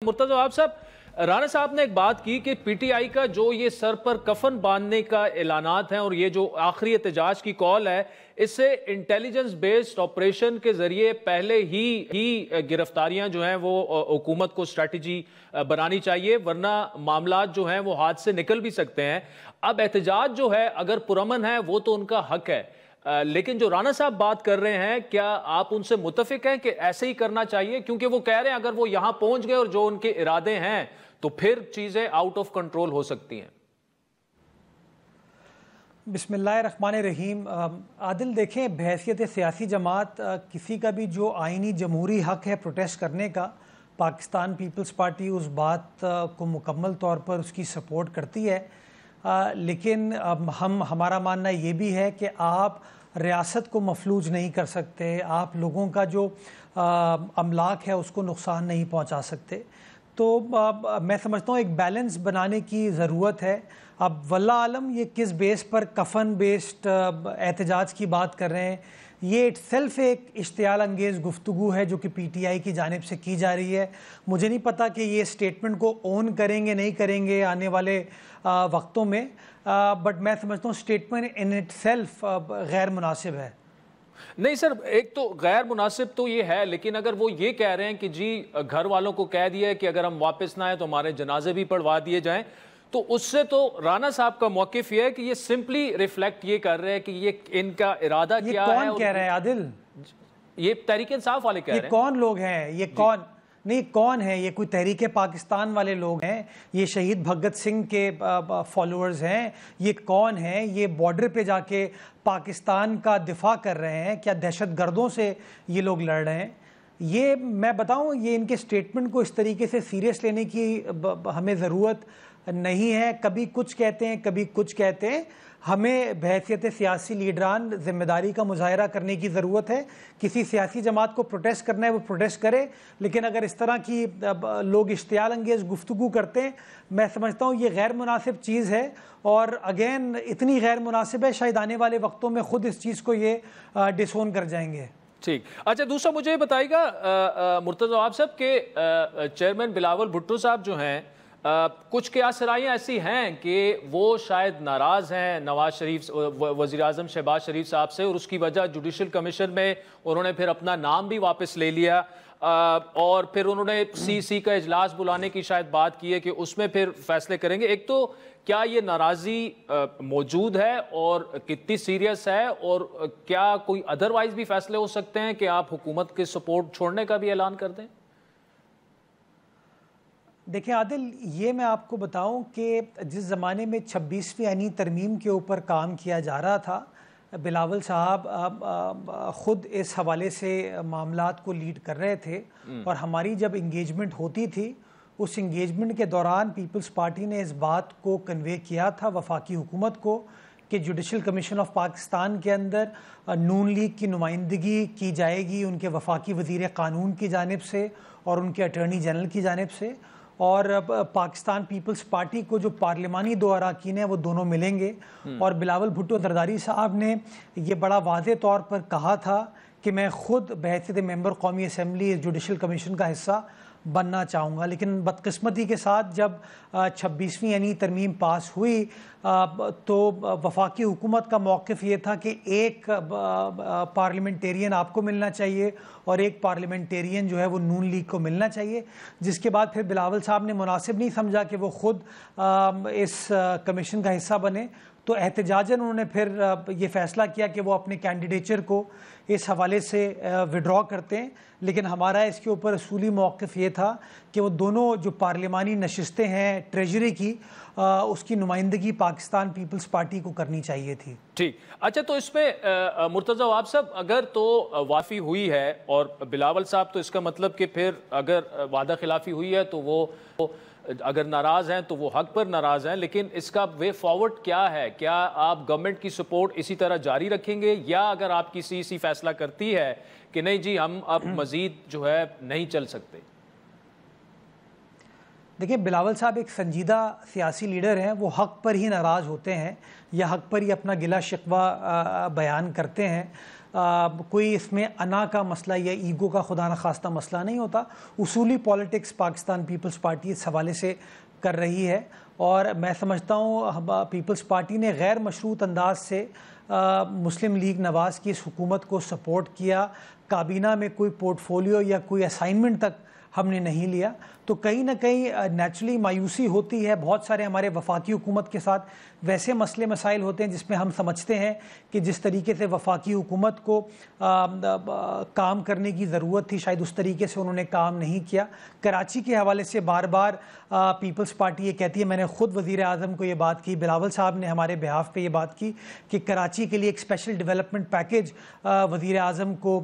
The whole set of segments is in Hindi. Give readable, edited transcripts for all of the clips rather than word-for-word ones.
मुर्तज़ा जवाब साहब, राणा साहब ने एक बात की कि पीटीआई का जो ये सर पर कफन बांधने का ऐलानात हैं और ये जो आखिरी एहतजाज की कॉल है, इससे इंटेलिजेंस बेस्ड ऑपरेशन के जरिए पहले ही गिरफ्तारियां जो हैं वो हुकूमत को स्ट्रैटेजी बनानी चाहिए, वरना मामलात जो हैं वो हाथ से निकल भी सकते हैं। अब एहतजाज जो है अगर पुरअमन है वो तो उनका हक है, लेकिन जो राणा साहब बात कर रहे हैं, क्या आप उनसे मुत्तफिक हैं कि ऐसे ही करना चाहिए? क्योंकि वो कह रहे हैं अगर वो यहां पहुंच गए और जो उनके इरादे हैं तो फिर चीजें आउट ऑफ कंट्रोल हो सकती हैं। बिस्मिल्लाहिर्रहमानिर्रहीम। आदिल, देखें, बहैसियत सियासी जमात किसी का भी जो आइनी जमहूरी हक है प्रोटेस्ट करने का, पाकिस्तान पीपल्स पार्टी उस बात को मुकम्मल तौर पर उसकी सपोर्ट करती है। लेकिन हमारा मानना ये भी है कि आप रियासत को मफलूज नहीं कर सकते, आप लोगों का जो अमलाक है उसको नुकसान नहीं पहुंचा सकते। तो मैं समझता हूँ एक बैलेंस बनाने की ज़रूरत है। अब वल्ला आलम ये किस बेस पर कफन बेस्ड एहतजाज की बात कर रहे हैं, ये इट्सेल्फ एक इश्तियाल अंगेज़ गुफ्तगू है जो कि पीटीआई की जानिब से की जा रही है। मुझे नहीं पता कि ये स्टेटमेंट को ओन करेंगे नहीं करेंगे आने वाले वक्तों में, बट मैं समझता हूँ स्टेटमेंट इन इट्सेल्फ गैर मुनासिब है। नहीं सर, एक तो गैर मुनासिब तो ये है, लेकिन अगर वो ये कह रहे हैं कि जी घर वालों को कह दिया है कि अगर हम वापस ना आए तो हमारे जनाजे भी पढ़वा दिए जाएं, तो उससे तो राणा साहब का मौकिफ ये है कि ये सिंपली रिफ्लेक्ट ये कर रहे हैं कि ये इनका इरादा क्या है। कौन कह रहा है आदिल? ये तहरीक इंसाफ वाले कह रहे हैं। कौन लोग हैं ये? कौन नहीं, कौन है ये? कोई तहरीक पाकिस्तान वाले लोग हैं? ये शहीद भगत सिंह के फॉलोअर्स हैं? ये कौन है? ये बॉर्डर पे जाके पाकिस्तान का दिफा कर रहे हैं? क्या दहशत गर्दों से ये लोग लड़ रहे हैं? ये मैं बताऊं, ये इनके स्टेटमेंट को इस तरीके से सीरियस लेने की हमें ज़रूरत नहीं है। कभी कुछ कहते हैं, कभी कुछ कहते हैं। हमें बहैसियत सियासी लीडरान जिम्मेदारी का मुजाहरा करने की ज़रूरत है। किसी सियासी जमात को प्रोटेस्ट करना है वो प्रोटेस्ट करे, लेकिन अगर इस तरह की लोग इश्तियाल अंगेज़ गुफ्तगू करते हैं, मैं समझता हूँ ये गैर मुनासिब चीज़ है। और अगेन इतनी गैर मुनासिब है, शायद आने वाले वक्तों में ख़ुद इस चीज़ को ये डिसोन कर जाएंगे। ठीक, अच्छा, दूसरा मुझे ये बताइएगा मुर्तज़ा जवाब साहब के चेयरमैन बिलावल भुट्टो साहब जो हैं, कुछ क़यासराइयाँ ऐसी हैं कि वो शायद नाराज़ हैं नवाज शरीफ, वज़ीर आज़म शहबाज शरीफ साहब से, और उसकी वजह जुडिशल कमीशन में उन्होंने फिर अपना नाम भी वापस ले लिया, और फिर उन्होंने सीसी का इजलास बुलाने की शायद बात की है कि उसमें फिर फैसले करेंगे। एक तो क्या ये नाराज़ी मौजूद है और कितनी सीरियस है, और क्या कोई अदरवाइज भी फैसले हो सकते हैं कि आप हुकूमत के सपोर्ट छोड़ने का भी ऐलान कर दें? देखिए आदिल, ये मैं आपको बताऊं कि जिस ज़माने में 26वीं आईनी तरमीम के ऊपर काम किया जा रहा था, बिलावल साहब ख़ुद इस हवाले से मामलात को लीड कर रहे थे, और हमारी जब इंगेजमेंट होती थी उस इंगेजमेंट के दौरान पीपल्स पार्टी ने इस बात को कन्वे किया था वफाकी हुकूमत को कि जुडिशल कमीशन ऑफ पाकिस्तान के अंदर नून लीग की नुमाइंदगी की जाएगी उनके वफाकी वज़ीर क़ानून की जानिब से और उनके अटॉर्नी जनरल की जानिब से, और पाकिस्तान पीपल्स पार्टी को जो पार्लिमानी दो अरकान हैं वो दोनों मिलेंगे। और बिलावल भुट्टो जरदारी साहब ने ये बड़ा वाज़े तौर पर कहा था कि मैं ख़ुद बहैसियत मेंबर कौमी असम्बली जुडिशल कमीशन का हिस्सा बनना चाहूँगा। लेकिन बदकिस्मती के साथ जब 26वीं यानी तरमीम पास हुई तो वफाकी हुकूमत का मौक़िफ़ ये था कि एक पार्लियामेंटेरियन आपको मिलना चाहिए और एक पार्लियामेंटेरियन जो है वो नून लीग को मिलना चाहिए, जिसके बाद फिर बिलावल साहब ने मुनासिब नहीं समझा कि वो ख़ुद इस कमीशन का हिस्सा बने, तो एहतजाजन उन्होंने फिर ये फ़ैसला किया कि वो अपने कैंडिडेचर को इस हवाले से विड्रॉ करते हैं। लेकिन हमारा इसके ऊपर असूली मौक़िफ़ ये था कि वो दोनों जो पार्लिमानी नशिस्तें हैं ट्रेजरी की, उसकी नुमाइंदगी पाकिस्तान पीपल्स पार्टी को करनी चाहिए थी। ठीक, अच्छा, तो इसमें मुर्तज़ा जवाब साहब अगर तो वाफ़ी हुई है और बिलावल साहब, तो इसका मतलब कि फिर अगर वादा खिलाफ़ी हुई है तो वो अगर नाराज़ हैं तो वो हक पर नाराज़ हैं, लेकिन इसका वे फॉरवर्ड क्या है? क्या आप गवर्नमेंट की सपोर्ट इसी तरह जारी रखेंगे, या अगर आपकी सीसी फैसला करती है कि नहीं जी हम अब मज़ीद जो है नहीं चल सकते? देखिए, बिलावल साहब एक संजीदा सियासी लीडर हैं, वो हक़ पर ही नाराज़ होते हैं या हक़ पर ही अपना गिला शिकवा बयान करते हैं। कोई इसमें अना का मसला या ईगो का खुदा न खास्ता मसला नहीं होता। उसूली पॉलिटिक्स पाकिस्तान पीपल्स पार्टी इस हवाले से कर रही है और मैं समझता हूँ पीपल्स पार्टी ने गैर मशरूत अंदाज से मुस्लिम लीग नवाज़ की इस हुकूमत को सपोर्ट किया। काबीना में कोई पोर्टफोलियो या कोई असाइनमेंट तक हमने नहीं लिया, तो कहीं ना कहीं नेचुरली मायूसी होती है। बहुत सारे हमारे वफाकी हुकूमत के साथ वैसे मसले मसाइल होते हैं जिसमें हम समझते हैं कि जिस तरीके से वफाकी हुकूमत को काम करने की ज़रूरत थी, शायद उस तरीके से उन्होंने काम नहीं किया। कराची के हवाले से बार बार पीपल्स पार्टी ये कहती है, मैंने ख़ुद वज़ीर आज़म को ये बात की, बिलावल साहब ने हमारे बिहाफ पे ये बात की कि कराची के लिए एक स्पेशल डेवलपमेंट पैकेज वज़ीर आज़म को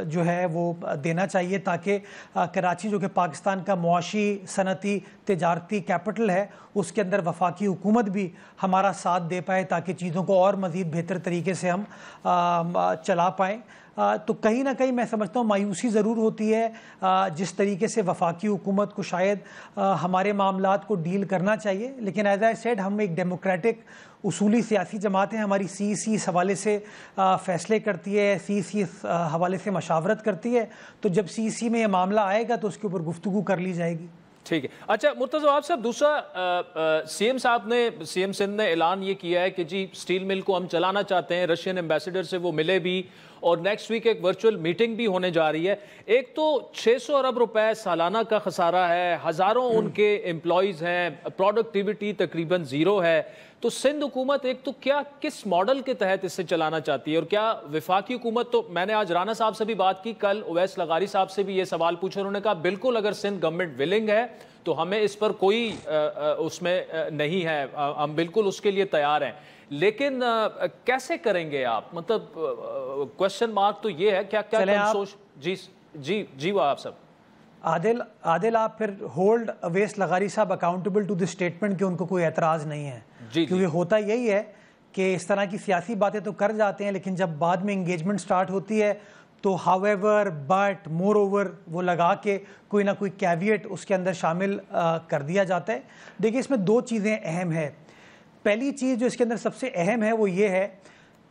जो है वो देना चाहिए ताकि कराची जो कि पाकिस्तान का मुआशी सनती तिजारती कैपिटल है, उसके अंदर वफाकी हुकूमत भी हमारा साथ दे पाए ताकि चीज़ों को और मज़ीद बेहतर तरीके से हम चला पाएँ। तो कहीं ना कहीं मैं समझता हूँ मायूसी ज़रूर होती है। जिस तरीके से वफाकी हुकूमत को शायद हमारे मामलात को डील करना चाहिए, लेकिन एज आई सेड हम एक डेमोक्रेटिक उसूली सियासी जमात हैं। हमारी CEC इस हवाले से फ़ैसले करती है, CEC इस हवाले से मशावरत करती है, तो जब CEC में ये मामला आएगा तो उसके ऊपर गुफ्तगू कर ली जाएगी। ठीक है। अच्छा मुर्तज़ा आप साहब, दूसरा सीएम सिंध ने ऐलान ये किया है कि जी स्टील मिल को हम चलाना चाहते हैं। रशियन एम्बेसडर से वो मिले भी और नेक्स्ट वीक एक वर्चुअल मीटिंग भी होने जा रही है। एक तो 600 अरब रुपए सालाना का खसारा है, हज़ारों उनके एम्प्लॉयज़ हैं, प्रोडक्टिविटी तकरीबन ज़ीरो है। तो सिंध हुकूमत एक तो क्या किस मॉडल के तहत इससे चलाना चाहती है और क्या वफाकी हुकूमत, तो मैंने आज राना साहब से भी बात की, कल उवैस लगारी साहब से भी ये सवाल पूछा, उन्होंने कहा बिल्कुल अगर सिंध गवर्नमेंट विलिंग है तो हमें इस पर कोई उसमें नहीं है, हम बिल्कुल उसके लिए तैयार हैं। लेकिन कैसे करेंगे आप, मतलब क्वेश्चन मार्क तो ये है। क्या क्या सोच जी वो आप सब आदिल आप फिर होल्ड अवैस लगारी साहब अकाउंटेबल टू द स्टेटमेंट कि उनको कोई एतराज़ नहीं है, क्योंकि होता यही है कि इस तरह की सियासी बातें तो कर जाते हैं, लेकिन जब बाद में इंगेजमेंट स्टार्ट होती है तो हाउएवर बट मोर ओवर वो लगा के कोई ना कोई कैविएट उसके अंदर शामिल कर दिया जाता है। देखिए इसमें दो चीज़ें अहम है। पहली चीज़ जो इसके अंदर सबसे अहम है वो ये है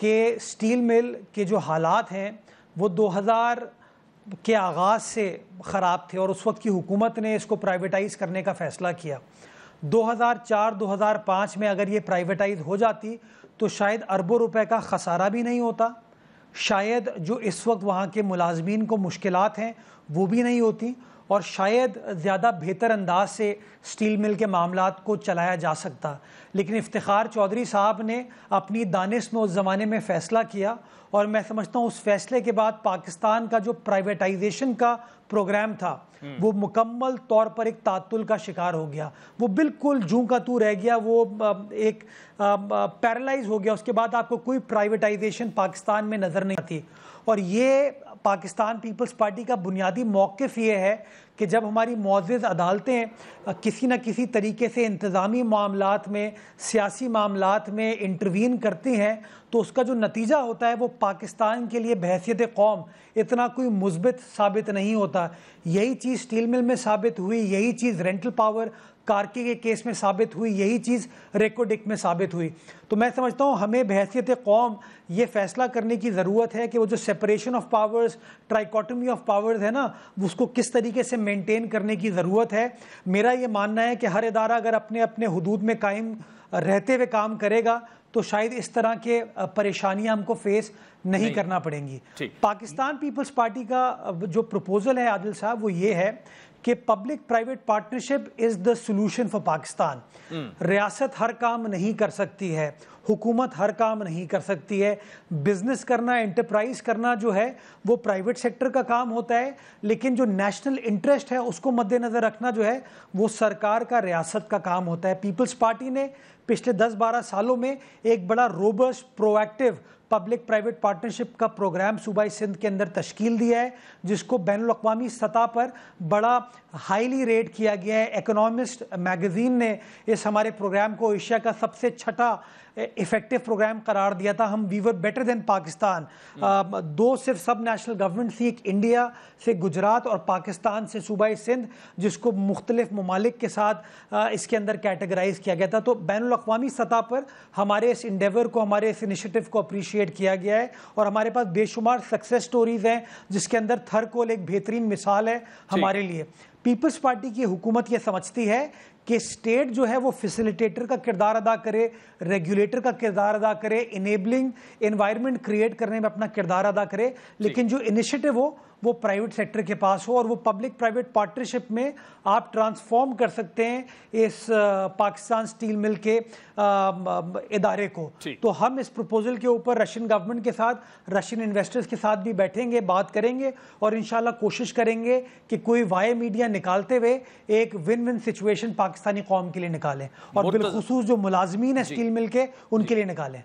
कि स्टील मिल के जो हालात हैं वो 2000 के आगाज़ से ख़राब थे और उस वक्त की हुकूमत ने इसको प्राइवेटाइज़ करने का फ़ैसला किया। 2004-2005 में अगर ये प्राइवेटाइज़ हो जाती तो शायद अरबों रुपए का खसारा भी नहीं होता, शायद जो इस वक्त वहाँ के मुलाजमीन को मुश्किलात हैं वो भी नहीं होती और शायद ज़्यादा बेहतर अंदाज से स्टील मिल के मामलात को चलाया जा सकता। लेकिन इफ्तिखार चौधरी साहब ने अपनी दानिश में उस ज़माने में फ़ैसला किया और मैं समझता हूँ उस फैसले के बाद पाकिस्तान का जो प्राइवेटाइजेशन का प्रोग्राम था वो मुकम्मल तौर पर एक तातुल का शिकार हो गया। वो बिल्कुल जूं का तू रह गया, वो एक पैरालाइज हो गया। उसके बाद आपको कोई प्राइवेटाइजेशन पाकिस्तान में नज़र नहीं आती और ये पाकिस्तान पीपल्स पार्टी का बुनियादी मौक़िफ़ ये है कि जब हमारी मुअज़्ज़ज़ अदालतें किसी न किसी तरीके से इंतज़ामी मामलात में, सियासी मामलात में इंटरवीन करती हैं तो उसका जो नतीजा होता है वो पाकिस्तान के लिए बहैसियत कौम इतना कोई मुस्बित साबित नहीं होता। यही चीज़ स्टील मिल में साबित हुई, यही चीज़ रेंटल पावर कार्की के केस में साबित हुई, यही चीज़ रेकोडिक में साबित हुई। तो मैं समझता हूँ हमें बहैसियत कौम ये फैसला करने की ज़रूरत है कि वो जो separation of powers, trichotomy of powers है ना, उसको किस तरीके से मेंटेन करने की ज़रूरत है। मेरा ये मानना है कि हर इदारा अगर अपने अपने हुदूद में कायम रहते हुए काम करेगा तो शायद इस तरह के परेशानियां हमको फेस नहीं करना पड़ेंगी। पाकिस्तान पीपल्स पार्टी का जो प्रपोजल है आदिल साहब वो ये है कि public private partnership is the solution for Pakistan. रियासत हर काम नहीं कर सकती है, हुकूमत हर काम नहीं कर सकती है, बिजनेस करना, एंटरप्राइज करना जो है वो प्राइवेट सेक्टर का काम होता है, लेकिन जो नेशनल इंटरेस्ट है उसको मद्देनज़र रखना जो है वो सरकार का, रियासत का काम होता है। पीपल्स पार्टी ने पिछले 10-12 सालों में एक बड़ा robust proactive public private partnership का प्रोग्राम सूबाई सिंध के अंदर तश्कील दिया है, जिसको बैनुल-अक़वामी सतह पर बड़ा हाईली रेट किया गया है। इकोनॉमिस्ट मैगज़ीन ने इस हमारे प्रोग्राम को एशिया का सबसे छठा इफेक्टिव प्रोग्राम करार दिया था। हम we were better than Pakistan. दो सिर्फ सब नेशनल गवर्नमेंट थी, एक इंडिया से गुजरात और पाकिस्तान से सूबाई सिंध, जिसको मुख्तलिफ ममालिक के साथ इसके अंदर कैटेगराइज किया गया था। तो बैनुल-अक़वामी सतह पर हमारे इस इंडेवर को, हमारे इस इनिशिएटिव को अप्रिशिएट फैसिलिटेट किया गया है और हमारे पास बेशुमार सक्सेस स्टोरीज हैं, जिसके अंदर थरकोल एक बेहतरीन मिसाल है हमारे लिए। पीपल्स पार्टी की हुकूमत ये समझती है कि स्टेट जो है वो फैसिलिटेटर का किरदार अदा करे, रेगुलेटर का किरदार अदा करे, इनेबलिंग एनवायरनमेंट क्रिएट करने में अपना किरदार अदा करे, लेकिन जो इनिशिएटिव हो वो प्राइवेट सेक्टर के पास हो और वो पब्लिक प्राइवेट पार्टनरशिप में आप ट्रांसफॉर्म कर सकते हैं इस पाकिस्तान स्टील मिल के इदारे को। तो हम इस प्रपोजल के ऊपर रशियन गवर्नमेंट के साथ, रशियन इन्वेस्टर्स के साथ भी बैठेंगे, बात करेंगे और इंशाल्लाह कोशिश करेंगे कि कोई वाया मीडिया निकालते हुए एक विन विन सिचुएशन पाकिस्तानी कौम के लिए निकालें और बिलखुसूस जो मुलाजमीन है स्टील मिल के, उनके लिए निकालें।